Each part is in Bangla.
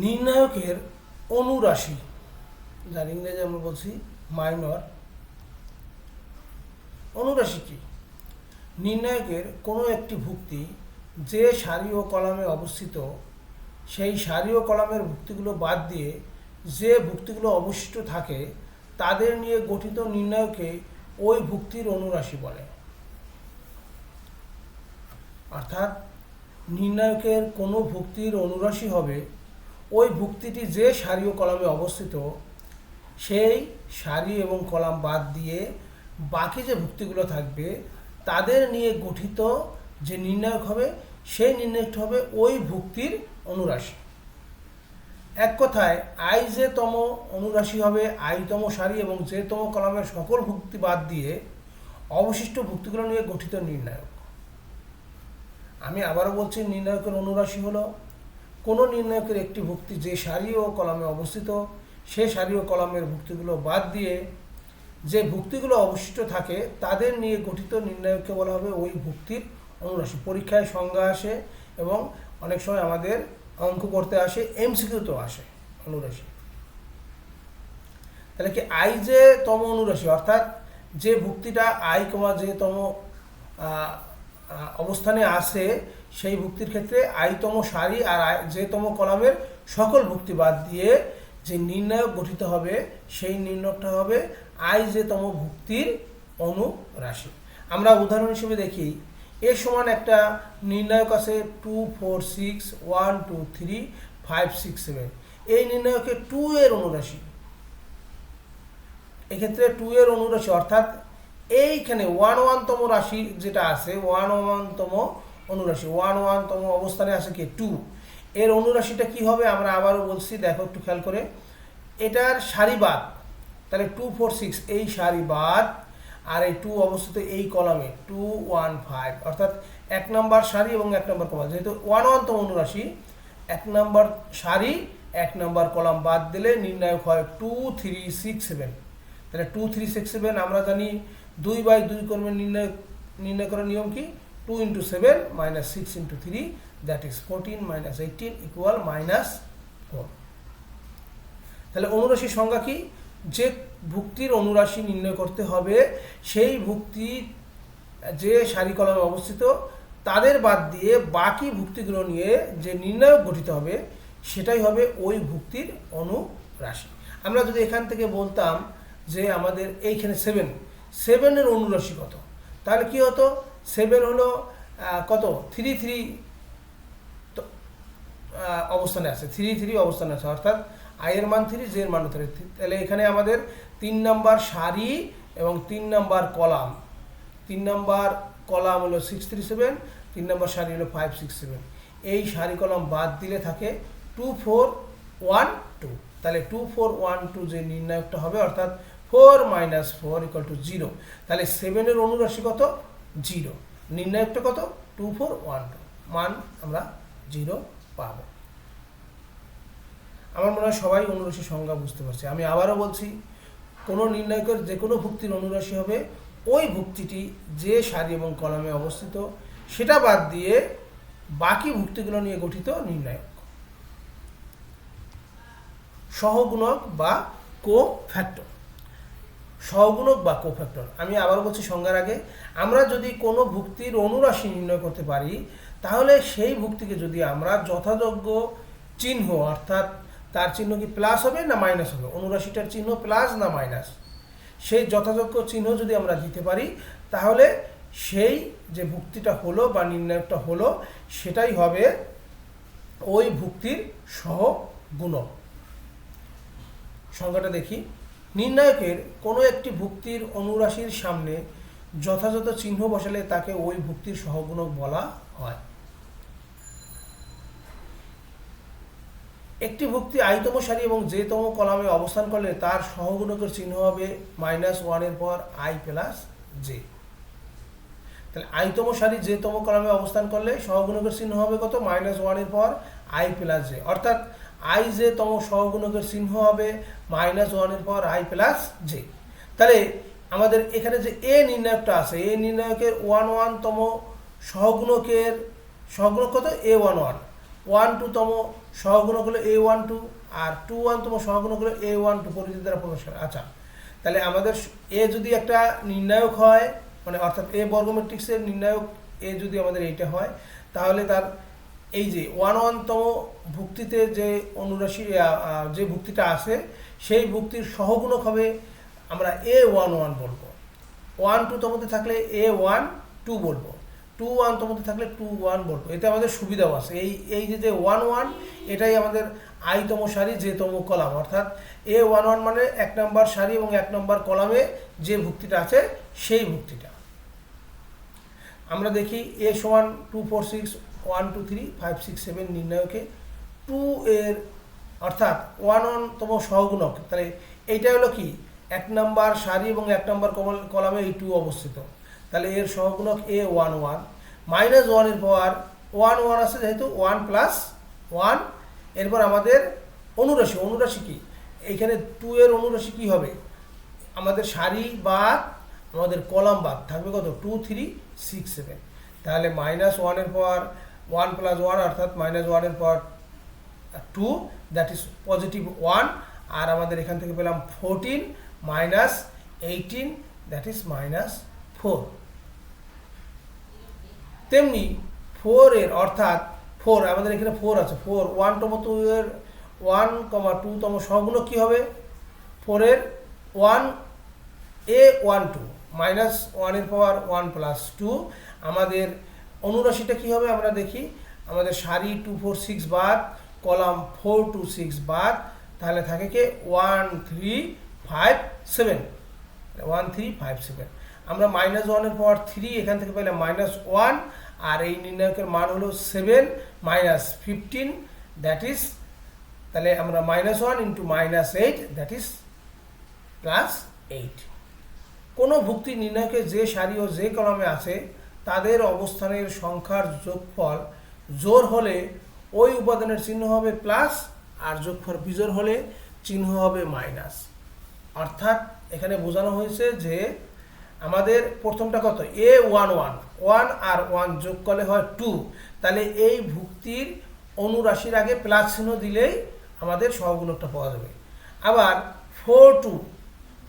নির্ণায়কের অনুরাশি, যার ইংরেজি আমরা বলছি মাইনর। অনুরাশি কি? নির্ণায়কের কোনো একটি ভুক্তি যে সারি ও কলামে অবস্থিত, সেই সারি ও কলামের ভুক্তিগুলো বাদ দিয়ে যে ভুক্তিগুলো অবশিষ্ট থাকে তাদের নিয়ে গঠিত নির্ণায়কে ওই ভুক্তির অনুরাশি বলে। অর্থাৎ নির্ণায়কের কোনো ভুক্তির অনুরাশি হবে ওই ভুক্তিটি যে সারি ও কলামে অবস্থিত, সেই সারি এবং কলাম বাদ দিয়ে বাকি যে ভুক্তিগুলো থাকবে তাদের নিয়ে গঠিত যে নির্ণায়ক হবে সেই নির্ণায়কটি হবে ওই ভুক্তির অনুরাশি। এক কথায় আই যে তম অনুরাশি হবে আইতম সারি এবং যে তম কলামের সকল ভুক্তি বাদ দিয়ে অবশিষ্ট ভুক্তিগুলো নিয়ে গঠিত নির্ণায়ক। আমি আবারও বলছি, নির্ণায়কের অনুরাশি হলো কোনো নির্ণায়কের একটি ভুক্তি যে সারি ও কলামে অবস্থিত, সে সারি ও কলামের ভুক্তিগুলো বাদ দিয়ে যে ভুক্তিগুলো অবশিষ্ট থাকে তাদের নিয়ে গঠিত নির্ণায়ককে বলা হবে ওই ভুক্তির অনুরাশি। পরীক্ষায় সংজ্ঞা আসে এবং অনেক সময় আমাদের অঙ্ক করতে আসে, এমসিকিউতেও আসে অনুরাশি। তাহলে কি আই যে তম অনুরাশি, অর্থাৎ যে ভুক্তিটা আই কমা যে তম অবস্থানে আসে সেই ভুক্তির ক্ষেত্রে আইতম সারি আর যে তম কলামের সকল ভুক্তি বাদ দিয়ে যে নির্ণায়ক গঠিত হবে সেই নির্ণয়কটা হবে আই যে তম ভুক্তির অনুরাশি। আমরা উদাহরণ হিসেবে দেখি, এর সমান একটা নির্ণায়ক আছে 2 4 6 1 2 3 5 6 7। এই নির্ণায়কে 2 এর অনুরাশি, এক্ষেত্রে 2 এর অনুরাশি অর্থাৎ এইখানে 1 তম রাশি যেটা আছে 1 তম অনুরাশি 1 তম অবস্থানে আছে কি 2। এর অনুরাশিটা কি হবে আমরা আবারও বলছি, দেখো একটু খেয়াল করে, এটার সারি বাদ, তাহলে 2 4 6 এই সারি বাদ আর এই 2 অবস্থিত এই কলামে 2 1 5, অর্থাৎ 1 নম্বর সারি এবং 1 নম্বর কলাম, যেহেতু 1 তম অনুরাশি 1 নম্বর সারি 1 নম্বর কলাম বাদ দিলে নির্ণায়ক হয় 2 3 6 7। তাহলে 2 3 6 7 আমরা জানি 2/2 কর্মের নির্ণয় করার নিয়ম কি, 2 × 7 - 6 × 3, দ্যাট ইজ 14 - 18 = -4। তাহলে অনুরাশির সংজ্ঞা কি, যে ভুক্তির অনুরাশি নির্ণয় করতে হবে সেই ভুক্তি যে সারি কলামে অবস্থিত তাদের বাদ দিয়ে বাকি ভুক্তিগুলো নিয়ে যে নির্ণায়ক গঠিত হবে সেটাই হবে ওই ভুক্তির অনুরাশি। আমরা যদি এখান থেকে বলতাম যে আমাদের এইখানে 7 এর অনুরাশি কত, তাহলে কি হতো, 7 হলো কত 3 3 অবস্থানে আছে, 3 3 অবস্থানে আছে, অর্থাৎ আই এর মান 3 জে এর মান 3। তাহলে এখানে আমাদের 3 নম্বর সারি এবং 3 নম্বর কলাম, 3 নম্বর কলাম হলো 6 3 7, 3 নম্বর সারি হলো 5 6 7। এই সারি কলাম বাদ দিলে থাকে 2 4 1 2। তাহলে 2 4 1 2 যে নির্ণায়কটা হবে, অর্থাৎ 4 - 4 = 0। তাহলে 7 এর অনুরাশি কত, 0। নির্ণায়কটা কত, 2 4 1 2, মান আমরা 0 পাবো। আমার মনে হয় সবাই অনুরাশি সংজ্ঞা বুঝতে পারছে। আমি আবারও বলছি, কোনো নির্ণায়কের যে কোনো ভুক্তির অনুরাশি হবে ওই ভুক্তিটি যে সারি এবং কলামে অবস্থিত সেটা বাদ দিয়ে বাকি ভুক্তিগুলো নিয়ে গঠিত নির্ণায়ক। সহগুণক বা কো-ফ্যাক্টর। সহগুণক বা কো-ফ্যাক্টর, আমি আবার বলছি সংজ্ঞার আগে, আমরা যদি কোনো ভুক্তির অনুরাশি নির্ণয় করতে পারি তাহলে সেই ভুক্তিকে যদি আমরা যথাযোগ্য চিহ্ন, অর্থাৎ তার চিহ্ন কি প্লাস হবে না মাইনাস হবে, অনুরাশিটার চিহ্ন প্লাস না মাইনাস, সেই যথাযোগ্য চিহ্ন যদি আমরা দিতে পারি তাহলে সেই যে ভুক্তিটা হলো বা নির্ণায়কটা হলো সেটাই হবে ওই ভুক্তির সহগুণক। সংজ্ঞাটা দেখি, নির্ণায়কের কোনো একটি ভুক্তির অনুরাশির সামনে যথাযথ চিহ্ন বসালে তাকে ওই ভুক্তির সহগুণক বলা হয়। একটি ভুক্তি আইতম সারি এবং যে তম কলামে অবস্থান করলে তার সহগুণকের চিহ্ন হবে -1 এর পর i + j। তাহলে আইতম সারি যে তম কলামে অবস্থান করলে সহগুণকের চিহ্ন হবে কত, -1 এর পর i + j, অর্থাৎ i যে তম সহগুণকের চিহ্ন হবে -1 এর পর i + j। তাহলে আমাদের এখানে যে এ নির্ণায়কটা আছে, এ নির্ণায়কের 1 তম সহগুণকের সহগুণক কত, a11। 1/2তম সহগুণক হলো A12 আর 2/1তম সহগুণক হলো A12 পরিধি দ্বারা প্রকাশ করে। আচ্ছা, তাহলে আমাদের এ যদি একটা নির্ণায়ক হয়, মানে অর্থাৎ এ বর্গ ম্যাট্রিক্সের নির্ণায়ক এ যদি আমাদের এইটা হয়, তাহলে তার এই যে 1/1তম ভুক্তিতে যে অনুরাশি যে ভুক্তিটা আছে সেই ভুক্তির সহগুণক হবে আমরা A11 বলবো। 1/2তমতে থাকলে A12 বলবো, 2/1তমতে থাকলে 2/1 বলবো। এতে আমাদের সুবিধাও আছে। এই যে 1/1 এটাই আমাদের আইতম সারি যেতম কলাম, অর্থাৎ A11 মানে 1 নম্বর সারি এবং 1 নম্বর কলামে যে ভুক্তিটা আছে সেই ভুক্তিটা। আমরা দেখি A সমান 2 4 6 1 2 3 5 6 7 নির্ণায়কে 2 এর অর্থাৎ 1/1তম সহগুণক, তাহলে এইটা হলো কি 1 নম্বর সারি এবং 1 নম্বর কলামে এই 2 অবস্থিত, তাহলে এর সহগুণক A11 মাইনাস 1 এর পাওয়ার 1 আছে যেহেতু 1 প্লাস 1। এরপর আমাদের অনুরাশি কি, এইখানে 2 এর অনুরাশি কি হবে, আমাদের সারি বাদ আমাদের কলাম বাদ থাকবে কত 2 3 6 7, তাহলে মাইনাস 1 এর পাওয়ার 1 প্লাস 1 অর্থাৎ মাইনাস 1 এর পাওয়ার 2, দ্যাট ইজ পজিটিভ 1। আর আমাদের এখান থেকে পেলাম 14 মাইনাস 18, দ্যাট ইজ মাইনাস 4। তেমনি 4 এর অর্থাৎ 4 আমাদের এখানে 4 আছে, 4 1তম 2 এর 1,2তম সহগুণক কি হবে 4 এর 1 A12 মাইনাস 1 এর পাওয়ার 1 প্লাস 2। আমাদের অনুরাশিটা কি হবে আমরা দেখি, আমাদের সারি 2 4 6 বাদ কলাম 4 2 6 বাদ, তাহলে থাকে কি 1 3 5 7, 1 3 5 7। আমরা মাইনাস 1 এর পাওয়ার 3 এখান থেকে পেলাম মাইনাস 1, আর এই নির্ণায়কের মান হলো 7 মাইনাস 15, দ্যাট ইজ তাহলে আমরা minus 1 into minus 8, that is plus 8। কোনো ভুক্তি নির্ণায়কে যে সারি ও যে কলামে আছে তাদের অবস্থানের সংখ্যার যোগফল জোড় হলে ওই উপাদানের চিহ্ন হবে প্লাস, আর যোগফল বিজোড় হলে চিহ্ন হবে মাইনাস। অর্থাৎ এখানে বোঝানো হয়েছে যে আমাদের প্রথমটা কত A11, 1 আর 1 যোগ করলে হয় 2, তাহলে এই ভুক্তির অনুরাশির আগে প্লাস চিহ্ন দিলেই আমাদের সহগুণকটা পাওয়া যাবে। আবার 4 2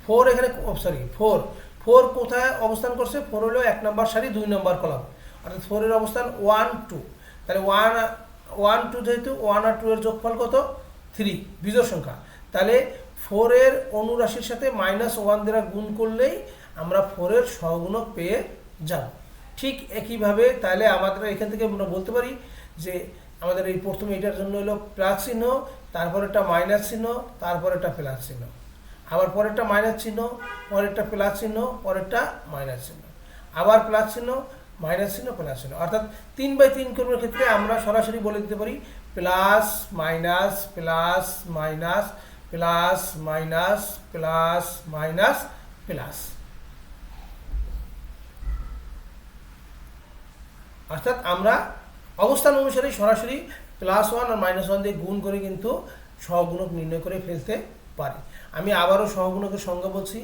4 এখানে সরি 4 কোথায় অবস্থান করছে, 4 হলো 1 নম্বর সারি 2 নম্বর কলাম, অর্থাৎ 4 এর অবস্থান 1 2, তাহলে 1 2 যেহেতু 1 আর 2 এর যোগফল কত 3 বিজোড় সংখ্যা, তাহলে 4 এর অনুরাশির সাথে মাইনাস 1 দ্বারা গুণ করলেই আমরা 4 এর সহগুণক পেয়ে যাব। ঠিক একইভাবে তাহলে আমাদের এখান থেকে আমরা বলতে পারি যে আমাদের এই প্রথমে এটার জন্য হলো প্লাস চিহ্ন, তারপর একটা মাইনাস চিহ্ন, তারপর একটা প্লাস চিহ্ন, আবার পরেরটা মাইনাস চিহ্ন, পরেরটা প্লাস চিহ্ন, পরেরটা মাইনাস চিহ্ন, আবার প্লাস চিহ্ন, মাইনাস চিহ্ন, প্লাস চিহ্ন। অর্থাৎ 3/3 ক্রমের ক্ষেত্রে আমরা সরাসরি বলে দিতে পারি plus minus plus minus plus minus plus minus plus. অর্থাৎ আমরা অবস্থান অনুসারে সরাসরি +1 আর -1 দিয়ে গুণ করে কিন্তু সহগুণক নির্ণয় করে ফেলতে পারি। আমি আবারও সহগুণকের সংজ্ঞা বলছি,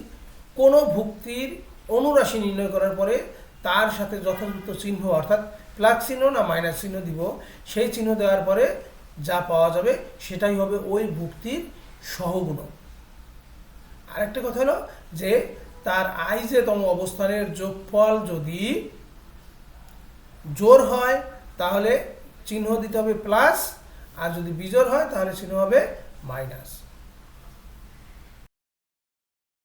কোনো ভুক্তির অনুরাশি নির্ণয় করার পরে তার সাথে যথাযথ চিহ্ন অর্থাৎ প্লাস চিহ্ন না মাইনাস চিহ্ন দিব, সেই চিহ্ন দেওয়ার পরে যা পাওয়া যাবে সেটাই হবে ওই ভুক্তির সহগুণক। আরেকটা কথা হলো যে তার i-তম অবস্থানের যোগফল যদি জোড় হয় তাহলে চিহ্ন দিতে হবে প্লাস, আর যদি বিজোড় হয় তাহলে চিহ্ন হবে মাইনাস।